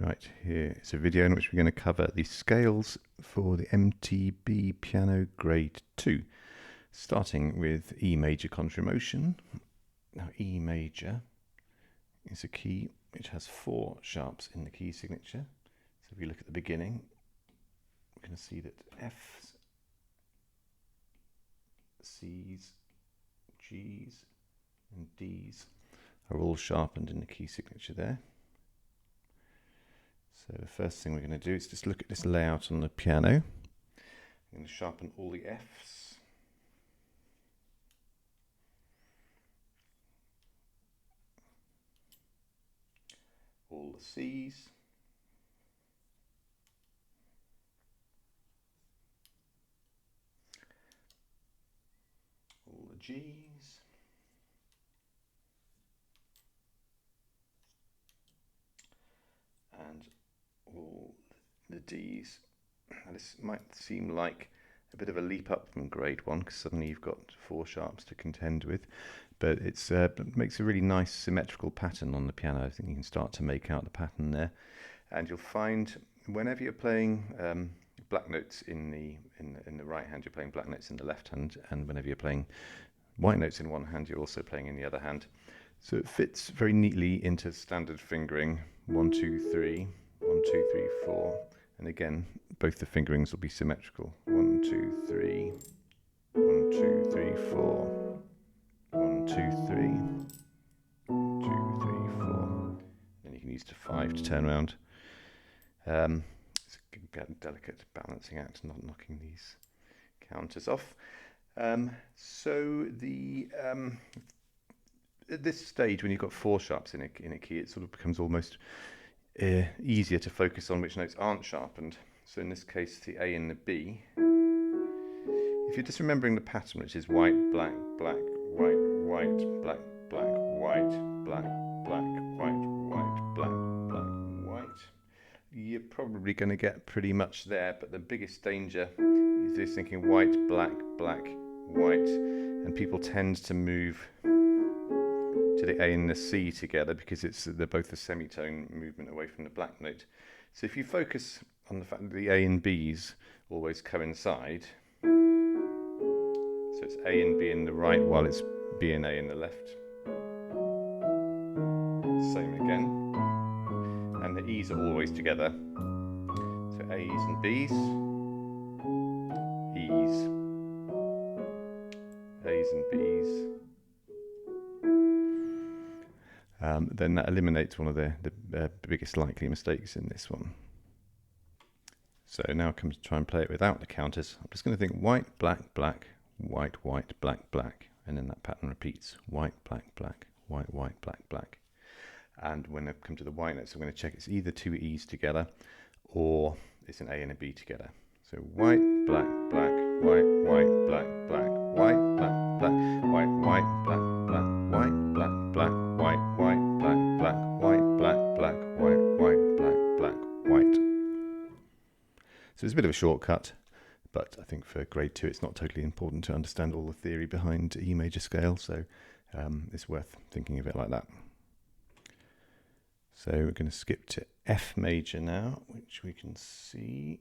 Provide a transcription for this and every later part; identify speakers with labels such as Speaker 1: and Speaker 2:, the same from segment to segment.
Speaker 1: Right, here is a video in which we're going to cover the scales for the MTB Piano Grade 2, starting with E major contramotion. Now E major is a key which has 4 sharps in the key signature. So if you look at the beginning, we're going to see that F's, C's, G's and D's are all sharpened in the key signature there. So the first thing we're going to do is just look at this layout on the piano. I'm going to sharpen all the F's, all the C's, all the G's, and all the D's. Now this might seem like a bit of a leap up from grade 1 because suddenly you've got 4 sharps to contend with, but it makes a really nice symmetrical pattern on the piano. I think you can start to make out the pattern there, and you'll find whenever you're playing black notes in the right hand, you're playing black notes in the left hand, and whenever you're playing white notes in one hand, you're also playing in the other hand. So it fits very neatly into standard fingering: 1, 2, 3, 1, 2, 3, 4. And again, both the fingerings will be symmetrical. 1, 2, 3, 1, 2, 3, 4, 1, 2, 3, 2, 3, 4. Then you can use the 5 to turn around. It's a delicate balancing act, not knocking these counters off. So at this stage, when you've got 4 sharps in a key, it sort of becomes almost easier to focus on which notes aren't sharpened. So in this case, the A and the B. If you're just remembering the pattern, which is white, black, black, white, white, black, black, white, black, black, white, white, black, black, white, you're probably going to get pretty much there. But the biggest danger is just thinking white, black, black, white, and people tend to move to the A and the C together because they're both a semitone movement away from the black note. So if you focus on the fact that the A and B's always coincide, so it's A and B in the right while it's B and A in the left. Same again. And the E's are always together. So A's and B's, E's, A's and B's. Then that eliminates one of the biggest likely mistakes in this one. So now I come to try and play it without the counters. I'm just going to think white, black, black, white, white, black, black, and then that pattern repeats: white, black, black, white, white, black, black. And when I come to the white notes, I'm going to check it's either 2 E's together or it's an A and a B together. So white, black, black, white, white, black, black, white, black, black, white, white, black, black, white, black, black, white, white, black, black, white, black, black, white, white, black, black, white. So it's a bit of a shortcut, but I think for grade 2 it's not totally important to understand all the theory behind E major scale, so it's worth thinking of it like that. So we're going to skip to F major now, which we can see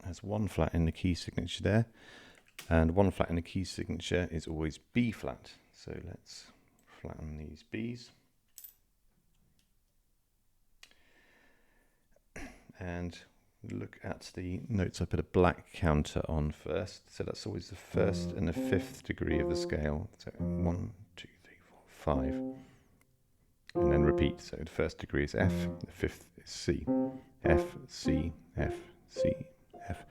Speaker 1: has 1 flat in the key signature there, and 1 flat in the key signature is always B flat. So let's flatten these B's. And look at the notes I put a black counter on first. So that's always the 1st and the 5th degree of the scale. So 1, 2, 3, 4, 5. And then repeat. So the 1st degree is F, the 5th is C. F, C, F, C, F.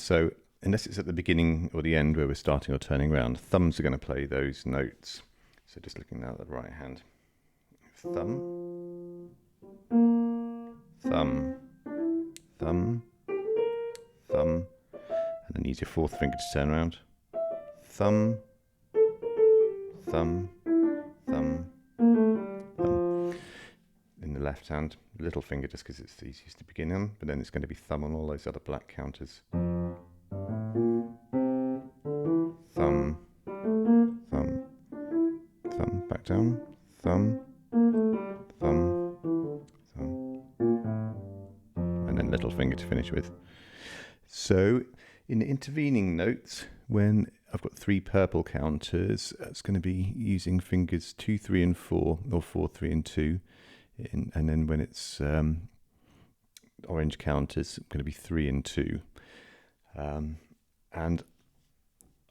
Speaker 1: So unless it's at the beginning or the end where we're starting or turning around, thumbs are going to play those notes. So just looking now at the right hand. Thumb, thumb, thumb, thumb, and then use your 4th finger to turn around. Thumb, thumb, thumb, thumb. In the left hand, little finger just because it's the easiest to begin on, but then it's going to be thumb on all those other black counters. Thumb, thumb, thumb, back down, thumb, thumb, thumb, and then little finger to finish with. So in the intervening notes, when I've got 3 purple counters, it's going to be using fingers 2, 3 and 4, or 4, 3 and 2. And then when it's orange counters, it's going to be 3 and 2. And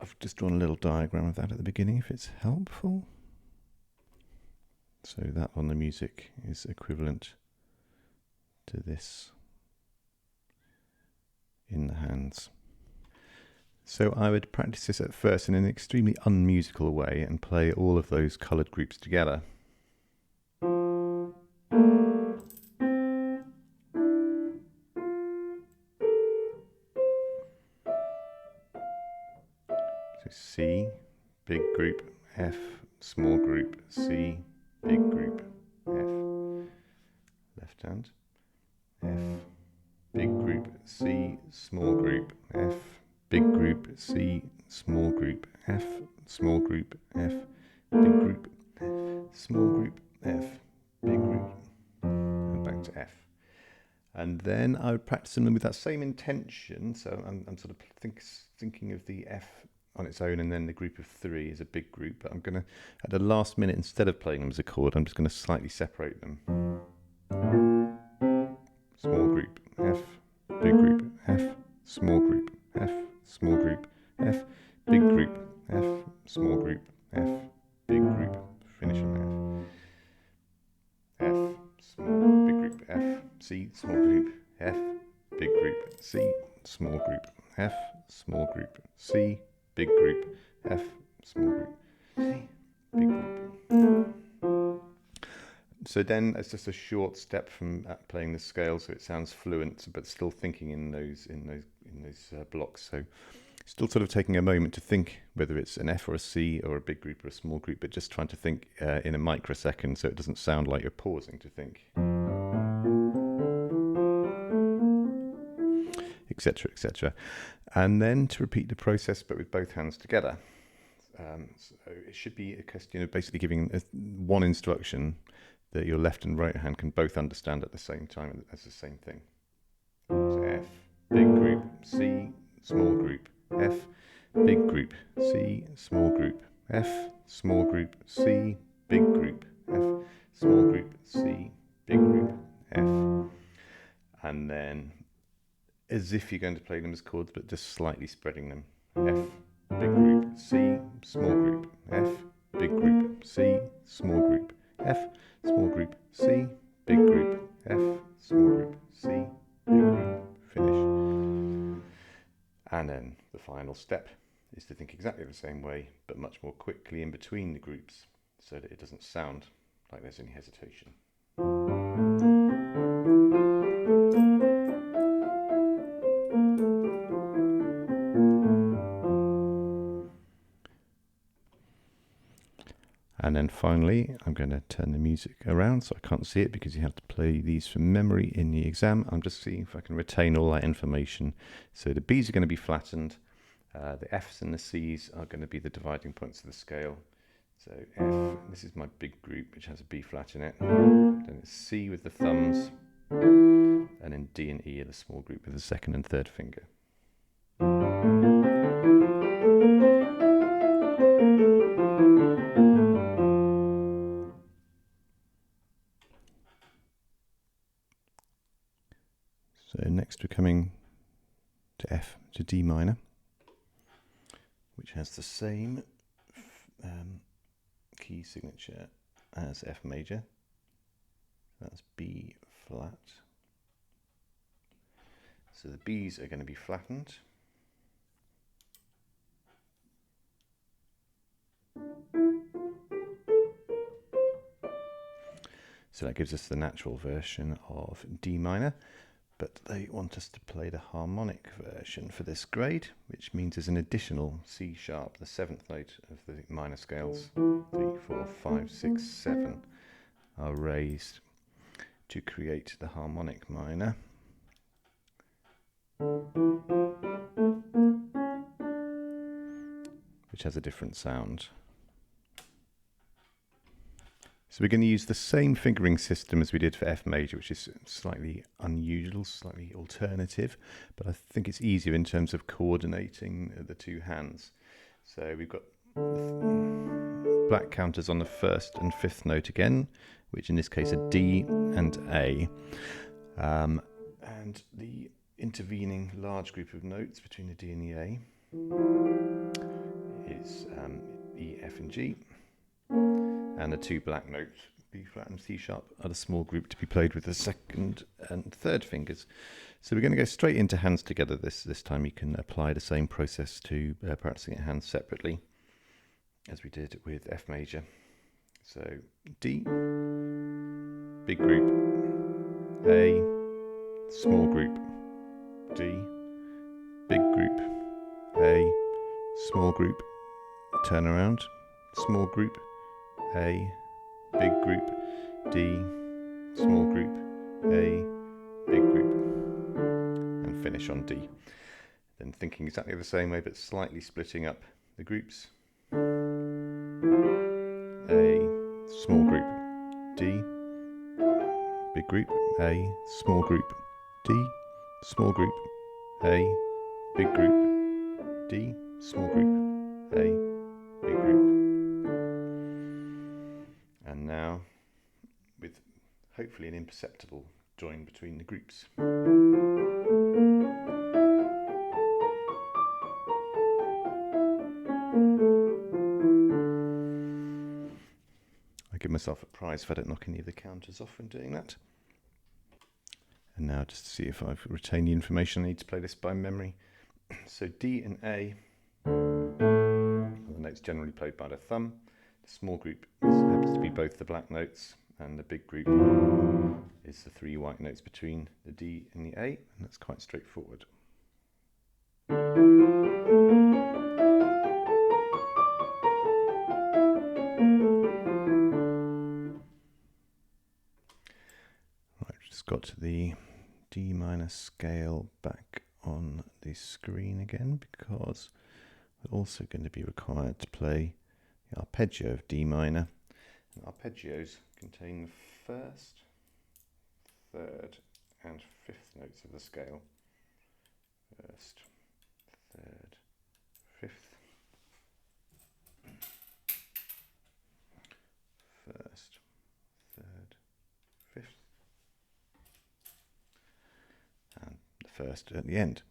Speaker 1: I've just drawn a little diagram of that at the beginning, if it's helpful. So that on the music is equivalent to this in the hands. So I would practice this at first in an extremely unmusical way and play all of those coloured groups together. So C, big group, F, small group, C, big group, F, left hand, F, big group, C, small group, F, big group, C, small group, F, small group, F, big group, small group, F, big group, and back to F. And then I would practice them with that same intention. So I'm sort of thinking of the F on its own, and then the group of 3 is a big group. But I'm going to, at the last minute, instead of playing them as a chord, I'm just going to slightly separate them. Small group, F, big group, F, small group, F, small group, F, big group, F, small group, F, big group, finish on F. F, small, big group, F, C, small group, F, big group, C, small group, F, small group, C, big group, F, small group, C, big group. So then it's just a short step from playing the scale, so it sounds fluent, but still thinking in those blocks. So still sort of taking a moment to think whether it's an F or a C or a big group or a small group, but just trying to think in a microsecond, so it doesn't sound like you're pausing to think, etc., etc. And then to repeat the process, but with both hands together. So it should be a question of basically giving one instruction that your left and right hand can both understand at the same time as the same thing. So F, big group, C, small group, F, big group, C, small group, F, small group, C, big group, F, small group, C, big group, F. And then as if you're going to play them as chords, but just slightly spreading them. F, big group, C, small group, F, big group, C, small group, F, small group, C, big group, F, small group, C, big group, finish. And then the final step is to think exactly the same way, but much more quickly in between the groups, so that it doesn't sound like there's any hesitation. And then finally, I'm going to turn the music around so I can't see it because you have to play these from memory in the exam. I'm just seeing if I can retain all that information. So the B's are going to be flattened. The F's and the C's are going to be the dividing points of the scale. So F, this is my big group, which has a B flat in it. Then it's C with the thumbs. And then D and E are the small group with the second and third finger. So next we're coming to D minor, which has the same key signature as F major. That's B flat. So the B's are going to be flattened. So that gives us the natural version of D minor. But they want us to play the harmonic version for this grade, which means there's an additional C sharp, the 7th note of the minor scales. 3, 4, 5, 6, 7 are raised to create the harmonic minor. Which has a different sound. So we're going to use the same fingering system as we did for F major, which is slightly unusual, slightly alternative, but I think it's easier in terms of coordinating the two hands. So we've got black counters on the first and fifth note again, which in this case are D and A. And the intervening large group of notes between the D and the A is E, F and G. And the two black notes, B flat and C sharp, are the small group to be played with the second and third fingers. So we're going to go straight into hands together this time. You can apply the same process to practicing it hands separately as we did with F major. So D, big group, A, small group, D, big group, A, small group, turn around, small group, A, big group, D, small group, A, big group, and finish on D. Then thinking exactly the same way but slightly splitting up the groups. A, small group, D, big group, A, small group, D, small group, A, big group, D, small group, A, big group. And now, with hopefully an imperceptible join between the groups. I give myself a prize if I don't knock any of the counters off when doing that. And now just to see if I've retained the information I need to play this by memory. So D and A are the notes generally played by the thumb. The small group happens to be both the black notes, and the big group is the three white notes between the D and the A, and that's quite straightforward. Right, just got the D minor scale back on the screen again, because we're also going to be required to play the arpeggio of D minor. And arpeggios contain the first, third and fifth notes of the scale. First, third, fifth. First, third, fifth. And the first at the end.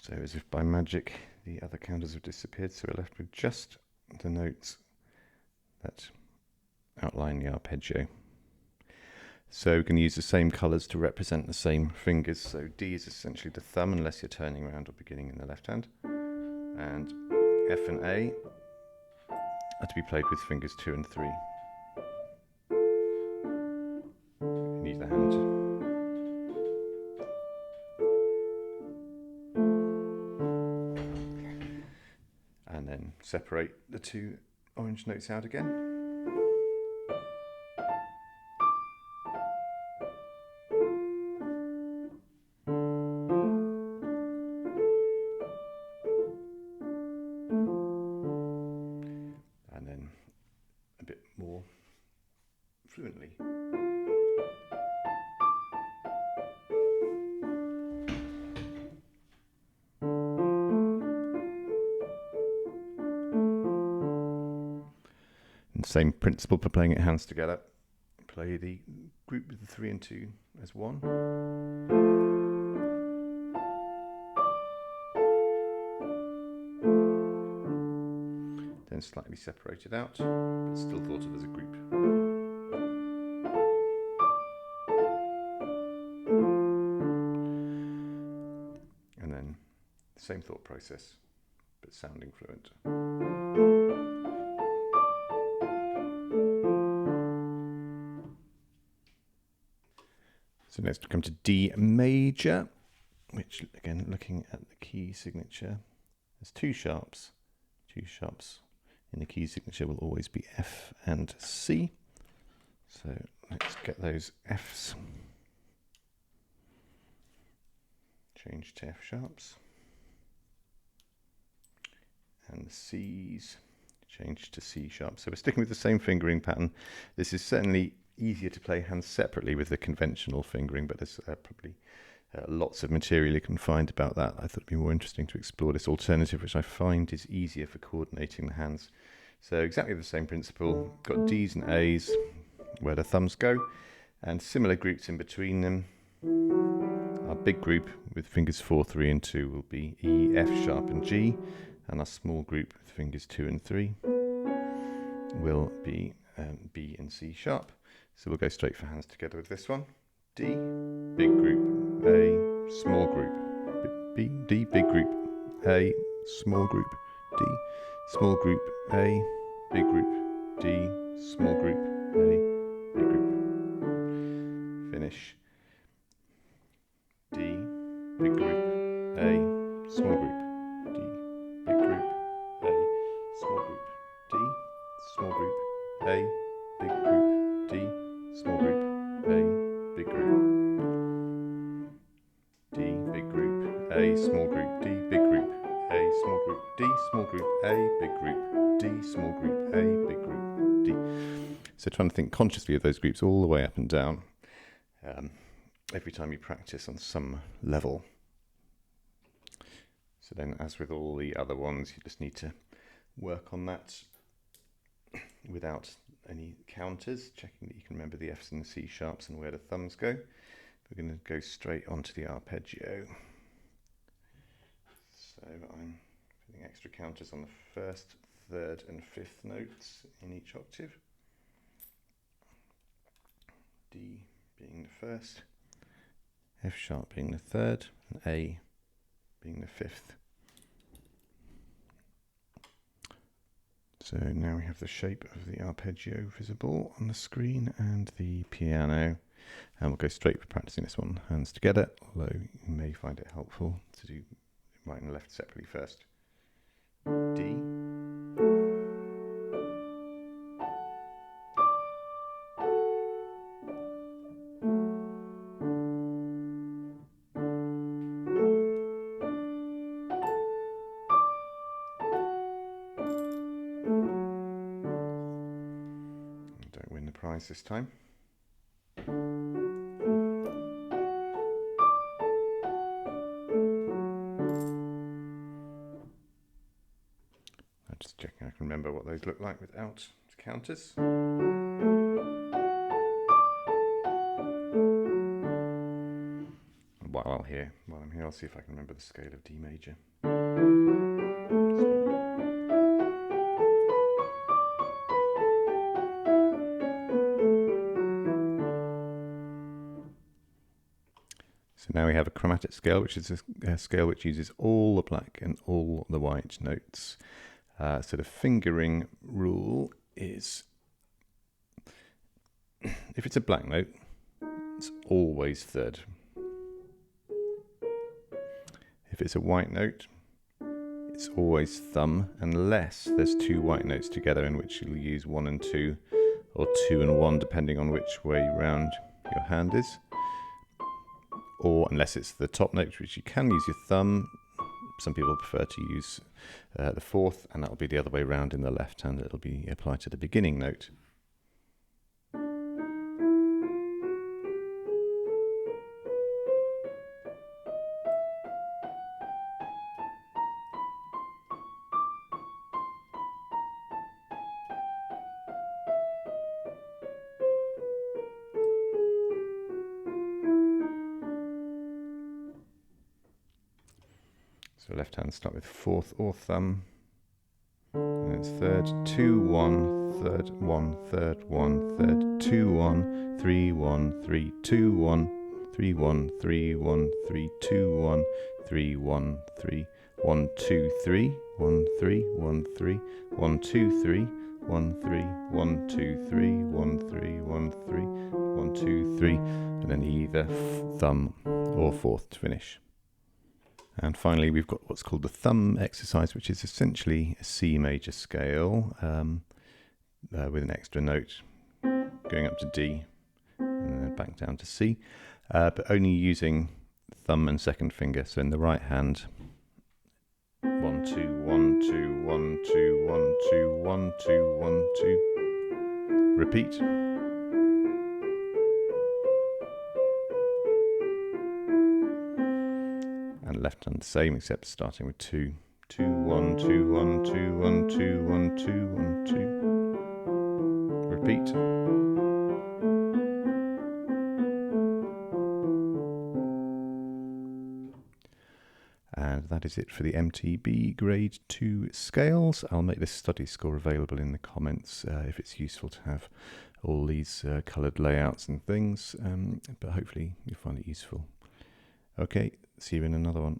Speaker 1: So as if by magic the other counters have disappeared, so we're left with just the notes that outline the arpeggio. So we can use the same colours to represent the same fingers. So D is essentially the thumb, unless you're turning around or beginning in the left hand. And F and A are to be played with fingers 2 and 3 in either hand. And then separate the two orange notes out again. And then a bit more fluently. And same principle for playing it hands together. Play the group with the 3 and 2 as one. Then slightly separated out, but still thought of as a group. And then the same thought process, but sounding fluent. So next we come to D major, which again, looking at the key signature, there's two sharps. Two sharps in the key signature will always be F and C. So let's get those Fs changed to F sharps, and the C's change to C sharp. So we're sticking with the same fingering pattern. This is certainly easier to play hands separately with the conventional fingering, but there's probably lots of material you can find about that. I thought it'd be more interesting to explore this alternative, which I find is easier for coordinating the hands. So exactly the same principle, got D's and A's where the thumbs go, and similar groups in between them. Our big group with fingers 4, 3 and 2 will be E, F sharp and G, and our small group with fingers 2 and 3 will be B and C sharp. So we'll go straight for hands together with this one. D, big group, A, small group, B, D, big group, A, small group, D, small group, A, big group, D, small group, A, big group. Finish. D, big group, A, small group, D, big group, A, small group, D, small group, A, big group, D, small group, A, big group, D, big group, A, small group, D, big group, A, small group, D, small group, A, big group, D, small group, A, big group, D. So trying to think consciously of those groups all the way up and down. Every time you practice on some level. So then, as with all the other ones, you just need to work on that without any counters, checking that you can remember the F's and the C sharps and where the thumbs go. We're going to go straight onto the arpeggio. So I'm putting extra counters on the first, third and fifth notes in each octave. D being the first, F sharp being the third, and A being the fifth. So now we have the shape of the arpeggio visible on the screen and the piano. And we'll go straight for practicing this one, hands together, although you may find it helpful to do right and left separately first. D. Don't win the prize this time. I'm just checking I can remember what those look like without counters. While I'm here, I'll see if I can remember the scale of D major. So now we have a chromatic scale, which is a scale which uses all the black and all the white notes. So the fingering rule is, if it's a black note, it's always third. If it's a white note, it's always thumb, unless there's two white notes together, in which you'll use 1 and 2, or 2 and 1, depending on which way round your hand is. Or unless it's the top note, which you can use your thumb. Some people prefer to use the fourth, and that'll be the other way round in the left hand. It'll be applied to the beginning note. So left hand start with fourth or thumb, and it's third, 2, 1, third, 1, third, 1, third, 2, 1, 3, 1, 3, 2, 1, 3, 1, 3, 1, 3, 2, 1, 3, 1, 3, 1, 2, 3, 1, 3, 1, 3, 1, 2, 3, 1, 3, 1, 2, 3, 1, 3, 1, 3, 1, 2, 3, and then either thumb or fourth to finish. And finally, we've got what's called the thumb exercise, which is essentially a C major scale with an extra note going up to D and then back down to C, but only using thumb and second finger. So in the right hand, 1 2 1 2 1 2 1 2 1 2 1 2. Repeat. And left hand the same, except starting with 2 2 1 2 1 2 1 2 1 2 1 2. Repeat. And that is it for the MTB Grade 2 scales. I'll make this study score available in the comments if it's useful to have all these coloured layouts and things, but hopefully you find it useful. Okay, see you in another one.